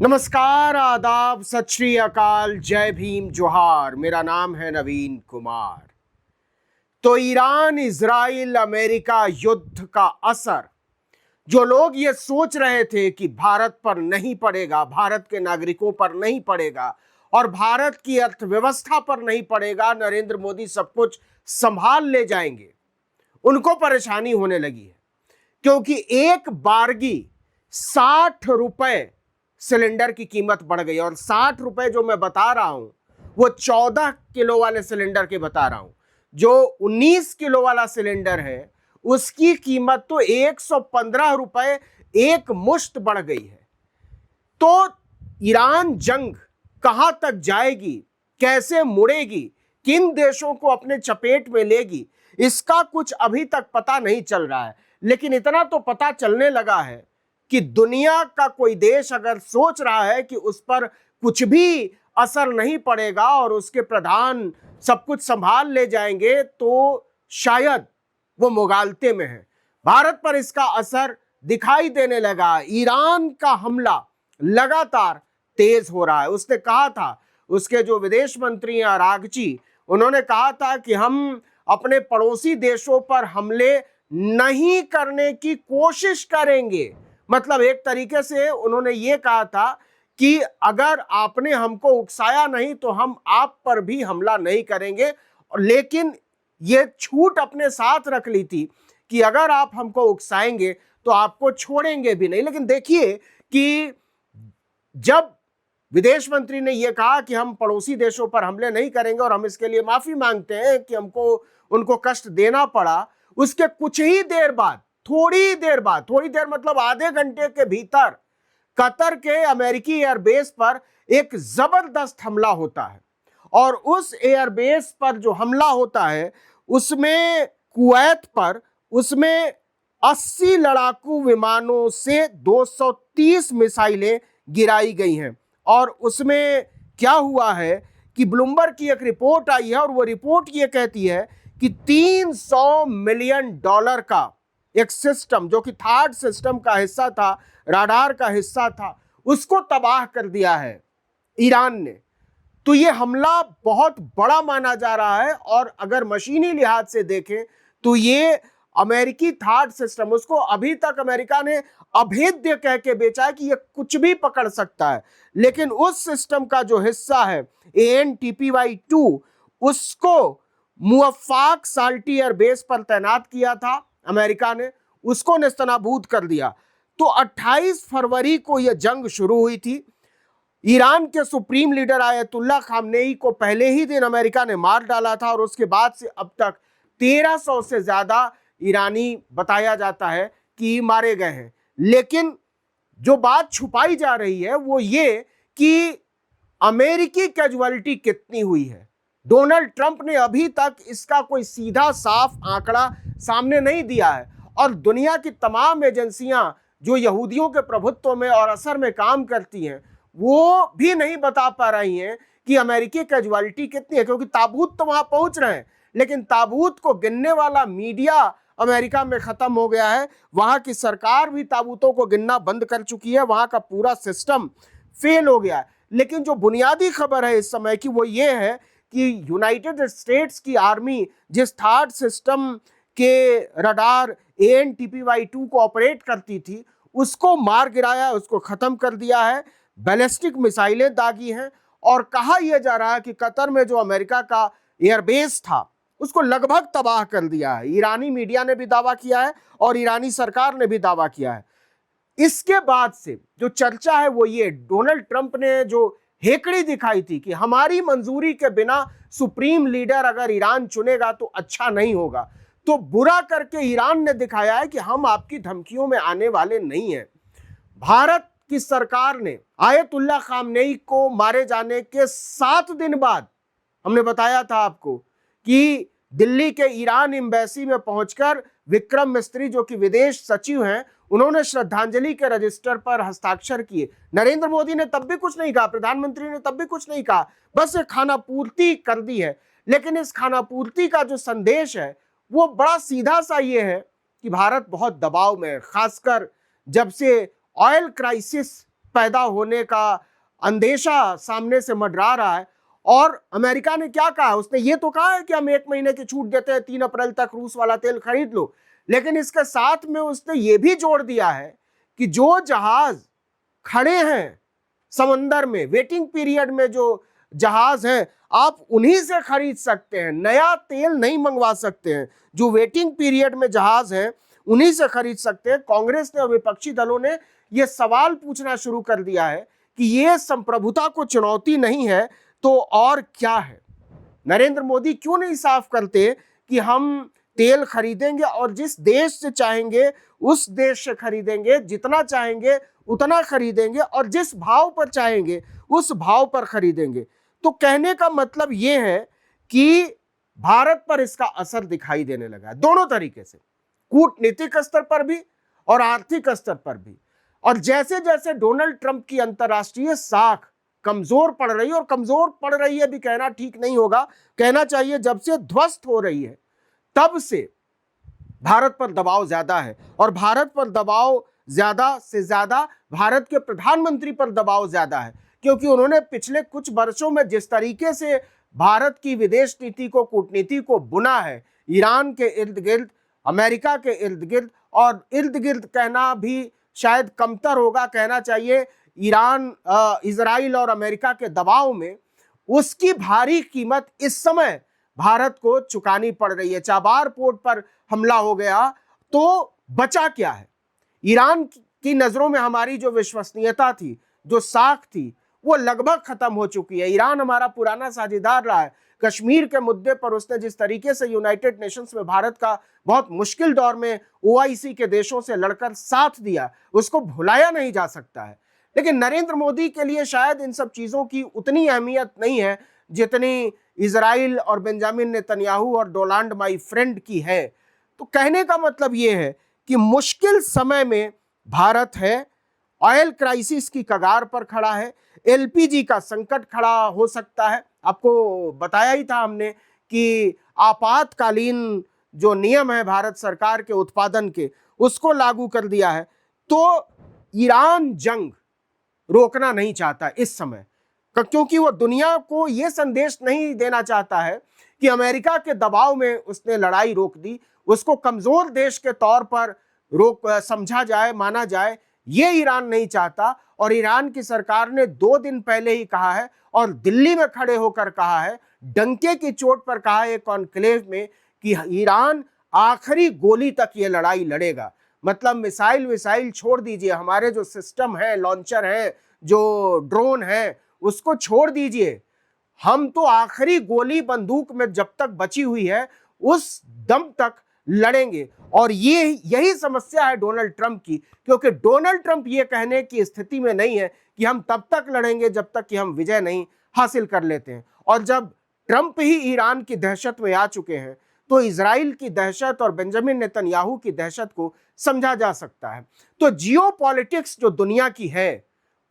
नमस्कार, आदाब, सत श्री अकाल, जय भीम, जोहार। मेरा नाम है नवीन कुमार। तो ईरान इजराइल अमेरिका युद्ध का असर जो लोग ये सोच रहे थे कि भारत पर नहीं पड़ेगा, भारत के नागरिकों पर नहीं पड़ेगा और भारत की अर्थव्यवस्था पर नहीं पड़ेगा, नरेंद्र मोदी सब कुछ संभाल ले जाएंगे, उनको परेशानी होने लगी है। क्योंकि एक बारगी 60 रुपए सिलेंडर की कीमत बढ़ गई। और 60 रुपए जो मैं बता रहा हूं वो 14 किलो वाले सिलेंडर के बता रहा हूं। जो 19 किलो वाला सिलेंडर है उसकी कीमत तो 115 रुपए एक मुश्त बढ़ गई है। तो ईरान जंग कहां तक जाएगी, कैसे मुड़ेगी, किन देशों को अपने चपेट में लेगी, इसका कुछ अभी तक पता नहीं चल रहा है। लेकिन इतना तो पता चलने लगा है कि दुनिया का कोई देश अगर सोच रहा है कि उस पर कुछ भी असर नहीं पड़ेगा और उसके प्रधान सब कुछ संभाल ले जाएंगे, तो शायद वो मुगालते में है। भारत पर इसका असर दिखाई देने लगा। ईरान का हमला लगातार तेज हो रहा है। उसने कहा था, उसके जो विदेश मंत्री हैं अरागची, उन्होंने कहा था कि हम अपने पड़ोसी देशों पर हमले नहीं करने की कोशिश करेंगे। मतलब एक तरीके से उन्होंने ये कहा था कि अगर आपने हमको उकसाया नहीं तो हम आप पर भी हमला नहीं करेंगे। लेकिन ये छूट अपने साथ रख ली थी कि अगर आप हमको उकसाएंगे तो आपको छोड़ेंगे भी नहीं। लेकिन देखिए कि जब विदेश मंत्री ने यह कहा कि हम पड़ोसी देशों पर हमले नहीं करेंगे और हम इसके लिए माफी मांगते हैं कि हमको उनको कष्ट देना पड़ा, उसके कुछ ही देर बाद, थोड़ी देर मतलब आधे घंटे के भीतर कतर के अमेरिकी एयरबेस पर एक जबरदस्त हमला होता है। और उस एयरबेस पर जो हमला होता है उसमें कुवैत पर उसमें 80 लड़ाकू विमानों से 230 मिसाइलें गिराई गई हैं। और उसमें क्या हुआ है कि ब्लूमबर्ग की एक रिपोर्ट आई है और वो रिपोर्ट ये कहती है कि $300 मिलियन का एक सिस्टम जो कि थर्ड सिस्टम का हिस्सा था, राडार का हिस्सा था, उसको तबाह कर दिया है ईरान ने। तो ये हमला बहुत बड़ा माना जा रहा है। और अगर मशीनी लिहाज से देखें तो ये अमेरिकी थर्ड सिस्टम, उसको अभी तक अमेरिका ने अभेद्य कह के बेचा है कि ये कुछ भी पकड़ सकता है। लेकिन उस सिस्टम का जो हिस्सा है AN/TPY-2, उसको मुवफ्फाक साल्टी एयरबेस पर तैनात किया था अमेरिका ने, उसको नेस्तनाबूद कर दिया। तो 28 फरवरी को यह जंग शुरू हुई थी। ईरान के सुप्रीम लीडर आयतुल्ला खामनेई को पहले ही दिन अमेरिका ने मार डाला था और उसके बाद से अब तक 1300 से ज्यादा ईरानी बताया जाता है कि मारे गए हैं। लेकिन जो बात छुपाई जा रही है वो ये कि अमेरिकी कैजुअलिटी कितनी हुई है। डोनाल्ड ट्रंप ने अभी तक इसका कोई सीधा साफ आंकड़ा सामने नहीं दिया है। और दुनिया की तमाम एजेंसियां जो यहूदियों के प्रभुत्व में और असर में काम करती हैं वो भी नहीं बता पा रही हैं कि अमेरिकी कैजुअलिटी कितनी है। क्योंकि ताबूत तो वहां पहुंच रहे हैं लेकिन ताबूत को गिनने वाला मीडिया अमेरिका में खत्म हो गया है। वहां की सरकार भी ताबूतों को गिनना बंद कर चुकी है। वहां का पूरा सिस्टम फेल हो गया है। लेकिन जो बुनियादी खबर है इस समय की वो ये है कि यूनाइटेड स्टेट्स की आर्मी जिस थर्ड सिस्टम के रडार AN/TPY-2 को ऑपरेट करती थी उसको मार गिराया, उसको खत्म कर दिया है। बैलिस्टिक मिसाइलें दागी हैं। और कहा यह जा रहा है कि कतर में जो अमेरिका का एयरबेस था उसको लगभग तबाह कर दिया है। ईरानी मीडिया ने भी दावा किया है और ईरानी सरकार ने भी दावा किया है। इसके बाद से जो चर्चा है वो ये, डोनाल्ड ट्रंप ने जो हेकड़ी दिखाई थी कि हमारी मंजूरी के बिना सुप्रीम लीडर अगर ईरान चुनेगा तो अच्छा नहीं होगा, तो बुरा करके ईरान ने दिखाया है कि हम आपकी धमकियों में आने वाले नहीं हैं। भारत की सरकार ने आयतुल्ला खामनेई को मारे जाने के 7 दिन बाद, हमने बताया था आपको कि दिल्ली के ईरान एम्बेसी में पहुंचकर विक्रम मिस्त्री जो कि विदेश सचिव हैं, उन्होंने श्रद्धांजलि के रजिस्टर पर हस्ताक्षर किए। नरेंद्र मोदी ने तब भी कुछ नहीं कहा, प्रधानमंत्री ने तब भी कुछ नहीं कहा, बस एक खानापूर्ति कर दी है। लेकिन इस खानापूर्ति का जो संदेश है वो बड़ा सीधा सा ये है कि भारत बहुत दबाव में है। खासकर जब से ऑयल क्राइसिस पैदा होने का अंदेशा सामने से मंडरा रहा है। और अमेरिका ने क्या कहा, उसने ये तो कहा है कि हम 1 महीने की छूट देते हैं, 3 अप्रैल तक रूस वाला तेल खरीद लो, लेकिन इसके साथ में उसने ये भी जोड़ दिया है कि जो जहाज खड़े हैं समंदर में, वेटिंग पीरियड में जो जहाज हैं, आप उन्हीं से खरीद सकते हैं, नया तेल नहीं मंगवा सकते हैं। जो वेटिंग पीरियड में जहाज हैं उन्हीं से खरीद सकते हैं। कांग्रेस ने और विपक्षी दलों ने यह सवाल पूछना शुरू कर दिया है कि यह संप्रभुता को चुनौती नहीं है तो और क्या है। नरेंद्र मोदी क्यों नहीं साफ करते कि हम तेल खरीदेंगे और जिस देश से चाहेंगे उस देश से खरीदेंगे, जितना चाहेंगे उतना खरीदेंगे और जिस भाव पर चाहेंगे उस भाव पर खरीदेंगे। तो कहने का मतलब यह है कि भारत पर इसका असर दिखाई देने लगा है, दोनों तरीके से, कूटनीतिक स्तर पर भी और आर्थिक स्तर पर भी। और जैसे जैसे डोनाल्ड ट्रंप की अंतर्राष्ट्रीय साख कमजोर पड़ रही है, और कमजोर पड़ रही है भी कहना ठीक नहीं होगा, कहना चाहिए जब से ध्वस्त हो रही है तब से भारत पर दबाव ज्यादा है। और भारत पर दबाव ज्यादा से ज्यादा भारत के प्रधानमंत्री पर दबाव ज्यादा है, क्योंकि उन्होंने पिछले कुछ वर्षों में जिस तरीके से भारत की विदेश नीति को, कूटनीति को बुना है, ईरान के इर्द गिर्द, अमेरिका के इर्द गिर्द, और इर्द गिर्द कहना भी शायद कमतर होगा, कहना चाहिए ईरान, इजराइल और अमेरिका के दबाव में, उसकी भारी कीमत इस समय भारत को चुकानी पड़ रही है। चाबार पोर्ट पर हमला हो गया तो बचा क्या है? ईरान की नजरों में हमारी जो विश्वसनीयता थी, जो साख थी, वो लगभग खत्म हो चुकी है। ईरान हमारा पुराना साझेदार रहा है। कश्मीर के मुद्दे पर उसने जिस तरीके से यूनाइटेड नेशंस में भारत का बहुत मुश्किल दौर में ओआईसी के देशों से लड़कर साथ दिया, उसको भुलाया नहीं जा सकता है। लेकिन नरेंद्र मोदी के लिए शायद इन सब चीजों की उतनी अहमियत नहीं है जितनी इजराइल और बेंजामिन नेतन्याहू और डोनाल्ड माई फ्रेंड की है। तो कहने का मतलब यह है कि मुश्किल समय में भारत है, ऑयल क्राइसिस की कगार पर खड़ा है, एलपीजी का संकट खड़ा हो सकता है। आपको बताया ही था हमने कि आपातकालीन जो नियम है भारत सरकार के उत्पादन के, उसको लागू कर दिया है। तो ईरान जंग रोकना नहीं चाहता इस समय, क्योंकि वो दुनिया को यह संदेश नहीं देना चाहता है कि अमेरिका के दबाव में उसने लड़ाई रोक दी, उसको कमजोर देश के तौर पर समझा जाए, माना जाए, ये ईरान नहीं चाहता। और ईरान की सरकार ने 2 दिन पहले ही कहा है और दिल्ली में खड़े होकर कहा है, डंके की चोट पर कहा है कॉन्क्लेव में, कि ईरान आखिरी गोली तक ये लड़ाई लड़ेगा। मतलब मिसाइल छोड़ दीजिए, हमारे जो सिस्टम है, लॉन्चर है, जो ड्रोन है, उसको छोड़ दीजिए, हम तो आखिरी गोली बंदूक में जब तक बची हुई है उस दम तक लड़ेंगे। और यही समस्या है डोनाल्ड ट्रंप की, क्योंकि डोनाल्ड ट्रंप ये कहने की स्थिति में नहीं है कि हम तब तक लड़ेंगे जब तक कि हम विजय नहीं हासिल कर लेते हैं। और जब ट्रंप ही ईरान की दहशत में आ चुके हैं तो इजराइल की दहशत और बेंजामिन नेतन्याहू की दहशत को समझा जा सकता है। तो जियोपॉलिटिक्स जो दुनिया की है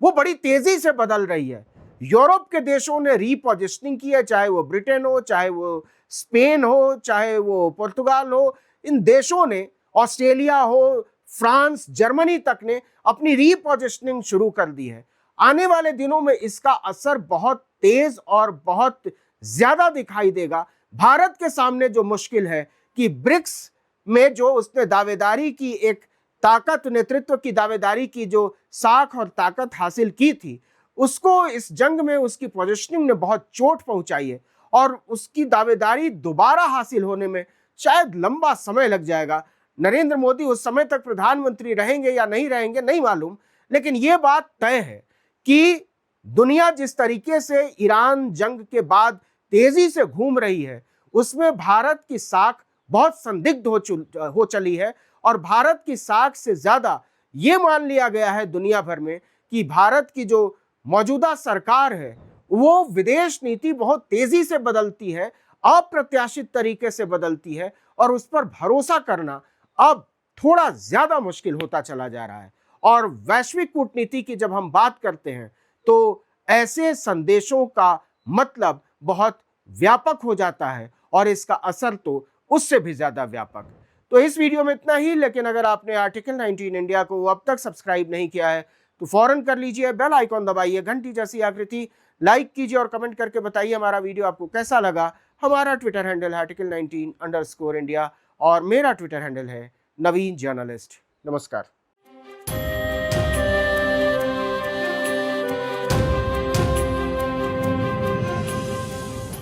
वो बड़ी तेजी से बदल रही है। यूरोप के देशों ने रीपोजिशनिंग की है, चाहे वो ब्रिटेन हो, चाहे वो स्पेन हो, चाहे वो पुर्तगाल हो, इन देशों ने, ऑस्ट्रेलिया हो, फ्रांस, जर्मनी तक ने अपनी रीपोजिशनिंग शुरू कर दी है। आने वाले दिनों में इसका असर बहुत तेज और बहुत ज्यादा दिखाई देगा। भारत के सामने जो मुश्किल है कि ब्रिक्स में जो उसने दावेदारी की, एक ताकत, नेतृत्व की दावेदारी की, जो साख और ताकत हासिल की थी, उसको इस जंग में उसकी पोजीशनिंग ने बहुत चोट पहुंचाई है और उसकी दावेदारी दोबारा हासिल होने में शायद लंबा समय लग जाएगा। नरेंद्र मोदी उस समय तक प्रधानमंत्री रहेंगे या नहीं रहेंगे नहीं मालूम, लेकिन यह बात तय है कि दुनिया जिस तरीके से ईरान जंग के बाद तेजी से घूम रही है, उसमें भारत की साख बहुत संदिग्ध हो चली है। और भारत की साख से ज्यादा यह मान लिया गया है दुनिया भर में कि भारत की जो मौजूदा सरकार है वो विदेश नीति बहुत तेजी से बदलती है, अप्रत्याशित तरीके से बदलती है, और उस पर भरोसा करना अब थोड़ा ज्यादा मुश्किल होता चला जा रहा है। और वैश्विक कूटनीति की जब हम बात करते हैं तो ऐसे संदेशों का मतलब बहुत व्यापक हो जाता है और इसका असर तो उससे भी ज्यादा व्यापक। तो इस वीडियो में इतना ही, लेकिन अगर आपने आर्टिकल 19 इंडिया को अब तक सब्सक्राइब नहीं किया है तो फौरन कर लीजिए, बेल आइकॉन दबाइए, घंटी जैसी आकृति, लाइक कीजिए और कमेंट करके बताइए हमारा वीडियो आपको कैसा लगा। हमारा ट्विटर हैंडल है article19_India और मेरा ट्विटर हैंडल है नवीन जर्नलिस्ट। नमस्कार।